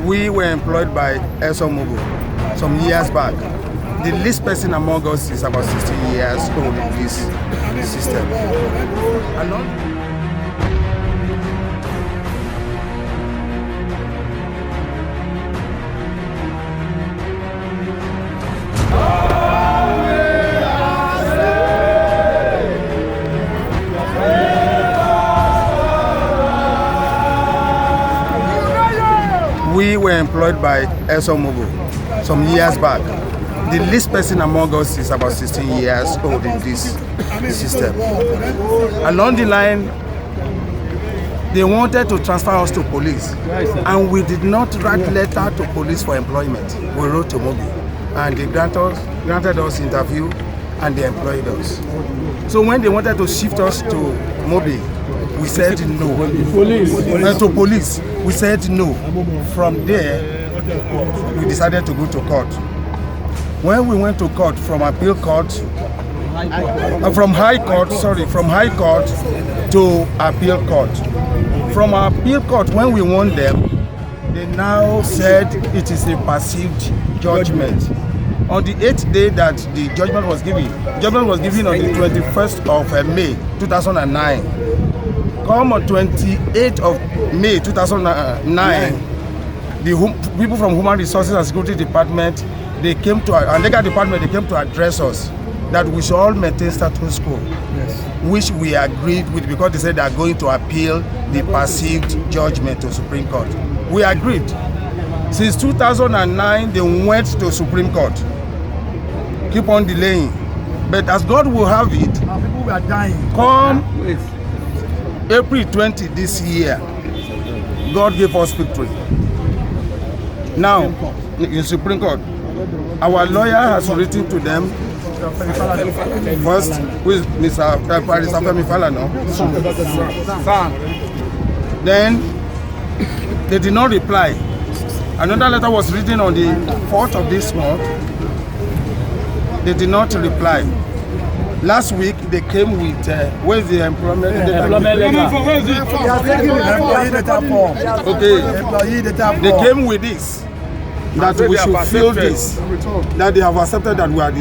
We were employed by Exxon Mobil some years back. The least person among us is about 60 years old in this system. We were employed by Exxon Mobil some years back. The least person among us is about 16 years old in this system. Along the line, they wanted to transfer us to police, and we did not write letter to police for employment. We wrote to Mobil, and they granted us interview, and they employed us. So when they wanted to shift us to Mobil, we said no. To police, we said no. From there, we decided to go to court. When we went to court, from High Court to Appeal Court. From Appeal Court, when we won them, they now said it is a perceived judgment. On the 8th day that the judgment was given on the 21st of May 2009. Come on 28th of May 2009, the people from Human Resources and Security Department, they came to our legal department, they came to address us that we should all maintain status quo, which we agreed with because they said they are going to appeal the perceived judgment to Supreme Court. We agreed. Since 2009, they went to Supreme Court. Keep on delaying. But as God will have it, people were dying. Come April 20 this year, God gave us victory. Now, in Supreme Court, our lawyer has written to them first with Mr. Falano. Then they did not reply. Another letter was written on the 4th of this month. They did not reply. Last week they came with where's the employment data? Okay. They came with this. That we should fill this. That they have accepted that we are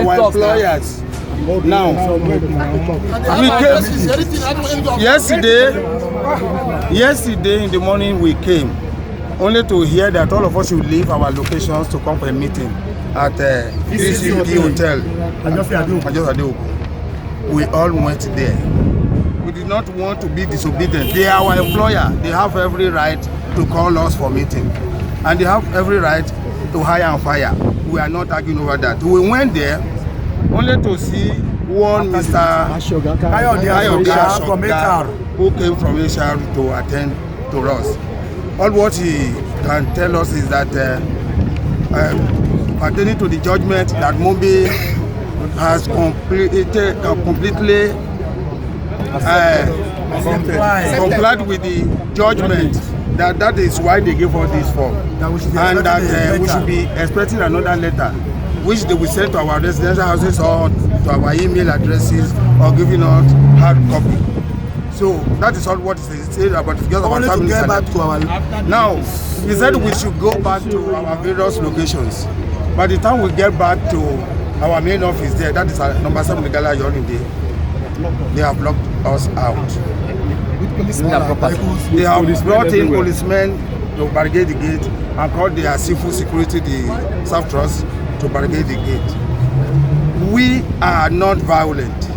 our employers. Now we came yesterday in the morning we came only to hear that all of us should leave our locations to come for a meeting at DCP Hotel. We all went there. We did not want to be disobedient. They are our employer. They have every right to call us for meeting. And they have every right to hire and fire. We are not arguing over that. We went there only to see one Mr. Ayoga from HR who came from HR to attend to us. All what he can tell us is that pertaining to the judgment that Mobil has completely complied with the judgment, that is why they gave us this form, and that we should be expecting another letter which they will send to our residential houses or to our email addresses or giving us hard copy. So that is all what he said about because of our family. Now he said we should go back to our various locations. By the time we get back to our main office there, that is number 7 Legala Yorinde, they have locked us out. They have brought in policemen to barricade the gate and called their civil security, the South Trust, to barricade the gate. We are not violent.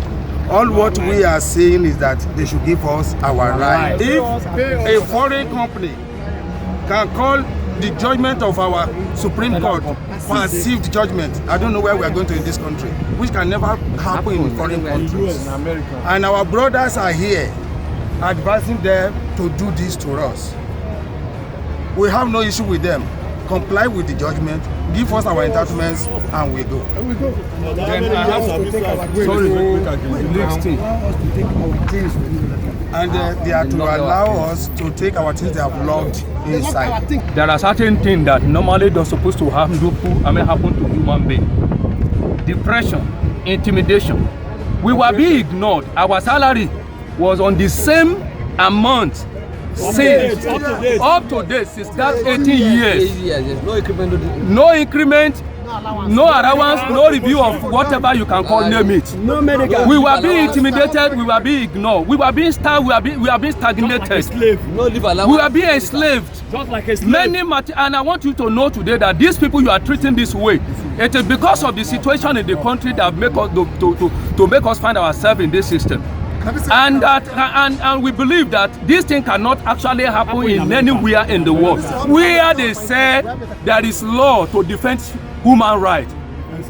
All what we are saying is that they should give us our right. If a foreign company can call the judgment of our Supreme Court perceived judgment, I don't know where we are going to in this country, which can never happen in foreign countries. And our brothers are here advising them to do this to us. We have no issue with them. Comply with the judgment, give us our entitlements, and we go. Then I have to take our and they are to allow us to take our things they have locked inside. There are certain things that normally don't supposed to happen to human beings. Depression, intimidation. We were being ignored. Our salary was on the same amount since up to date since that 18 years. No increment, no allowance, no review of whatever you can call name it. No medical. We were being intimidated, we were being ignored, we were being starved, we are being stagnated. No leave allowance. We are being enslaved. Just like a slave. And I want you to know today that these people you are treating this way, it is because of the situation in the country that make us to make us find ourselves in this system. And we believe that this thing cannot actually happen in anywhere in the world where they say there is law to defend human rights.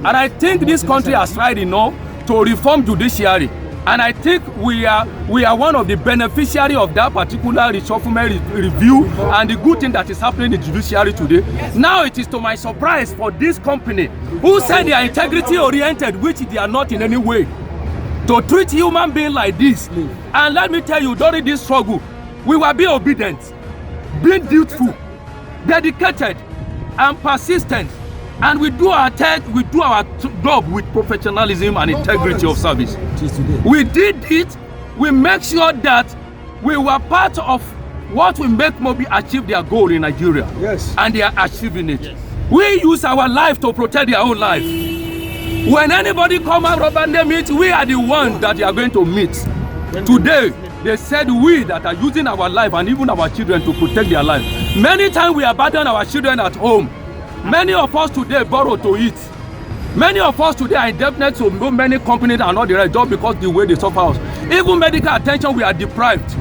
And I think this country has tried enough to reform judiciary. And I think we are one of the beneficiaries of that particular reshufflement review and the good thing that is happening in the judiciary today. Now it is to my surprise for this company who said they are integrity oriented, which they are not in any way, to treat human beings like this. And let me tell you, during this struggle, we were being obedient, being dutiful, dedicated, and persistent. And we do our job with professionalism and integrity of service. We did it. We make sure that we were part of what will make Mobil achieve their goal in Nigeria. Yes. And they are achieving it. Yes. We use our life to protect their own life. When anybody come and rubber name it, we are the ones that they are going to meet. Today, they said we that are using our life and even our children to protect their life. Many times we abandon our children at home. Many of us today borrow to eat. Many of us today are indebted to many companies and all the rest just because the way they suffer us. Even medical attention, we are deprived.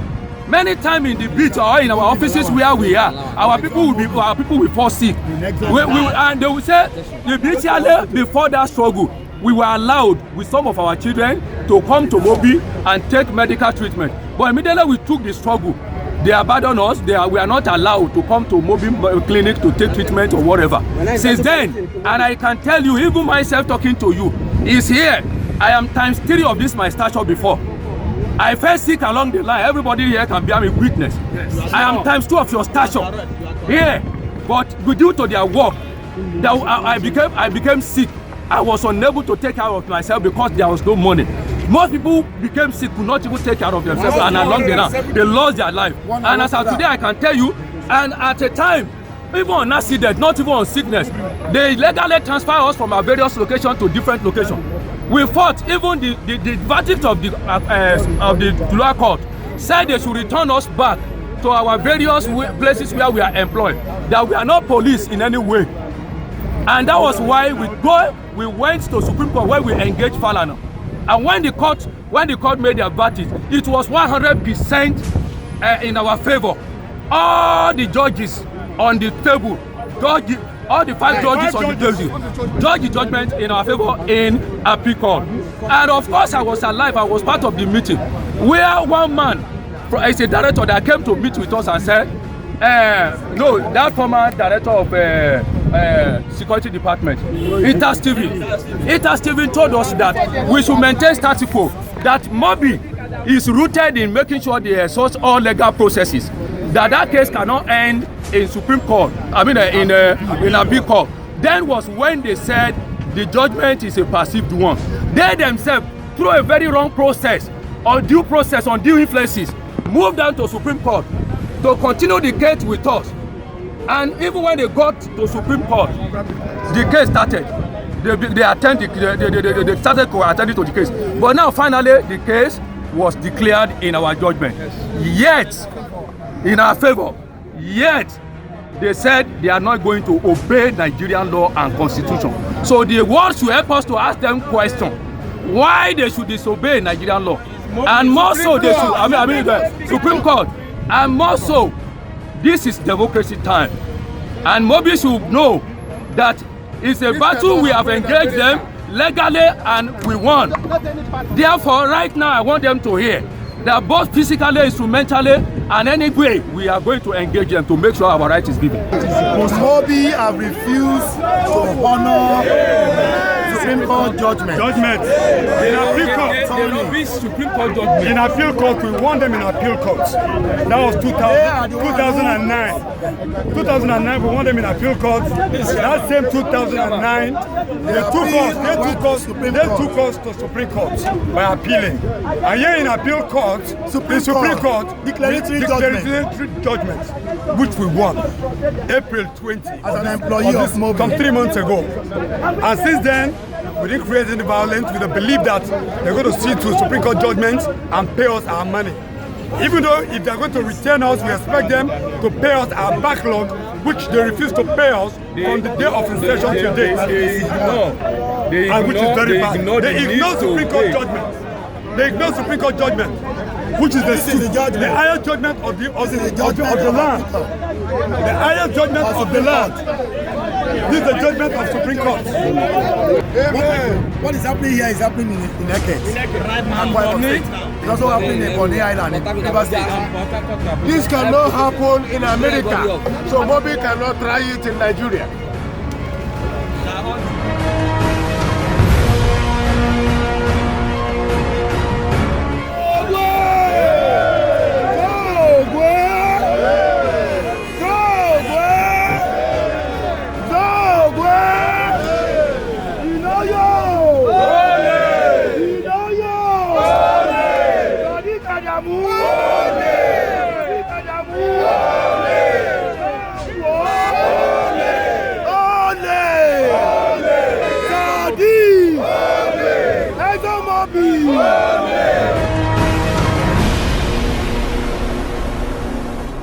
Many times in the beach or in our offices where we are, our people will fall sick. And they will say, before that struggle, we were allowed with some of our children to come to Mobil and take medical treatment. But immediately we took the struggle. They abandoned us. We are not allowed to come to Mobil clinic to take treatment or whatever. Since then, and I can tell you, even myself talking to you, is here. I am ×3 of this my stature before. I felt sick along the line. Everybody here can bear me witness. Yes. I am ×2 of your stature here. But due to their work, I became sick. I was unable to take care of myself because there was no money. Most people became sick, could not even take care of themselves, and along the line, they lost their life. And as of today, I can tell you, and at a time, even on accident, not even on sickness, they legally transfer us from our various locations to different locations. We fought, even the verdict of the lower court said they should return us back to our various places where we are employed, that we are not police in any way. And that was why we went to Supreme Court where we engaged Falana. And when the court made their verdict, it was 100% in our favor. All the judges on the table, all the 5 judges on the table, judge the judgment in our favor in appeal court. And of course, I was alive. I was part of the meeting where one man, as a director, that came to meet with us and said, no, that former director of security department, SaharaTV told us that we should maintain status quo, that Mobil is rooted in making sure they exhaust all legal processes, that case cannot end in Supreme Court, in appeal court. Then was when they said the judgment is a perceived one. They themselves, through a very wrong process, undue influences, moved down to Supreme Court to continue the case with us. And even when they got to Supreme Court, the case started. They started attending to the case. But now finally the case was declared in our judgment. Yet, in our favor, yet they said they are not going to obey Nigerian law and constitution. So the world should help us to ask them question why they should disobey Nigerian law. And more so they should, the Supreme Court. And more so, this is democracy time. And Mobil should know that it's a battle we have engaged them legally and we won. Therefore, right now, I want them to hear that both physically, instrumentally, and any way we are going to engage them to make sure our right is given. Mobil have refused to honor Supreme Court judgment. In appeal court. Supreme Court judgment. In appeal court, we won them in appeal court. That was 2009. 2009, we won them in appeal court. That same 2009, they took us to Supreme Court by appealing. And here in appeal court, the Supreme Court declaratory judgment, which we won April 20 as an employee of Mobil. Some 3 months ago. And since then, we didn't create any violence with the belief that they're going to see to Supreme Court judgments and pay us our money. Even though if they're going to return us, we expect them to pay us our backlog, which they refuse to pay us from the day of insertion to date. And which is very bad. They ignore Supreme Court judgment. They ignore Supreme Court judgment, which is the highest judgment of the land. The highest judgment of the land. This is the judgment of Supreme Court. What is happening here is happening in Eket. It's also happening in Bonny Island, in River State. This cannot happen in America, so Mobil cannot try it in Nigeria. Exxon Mobil!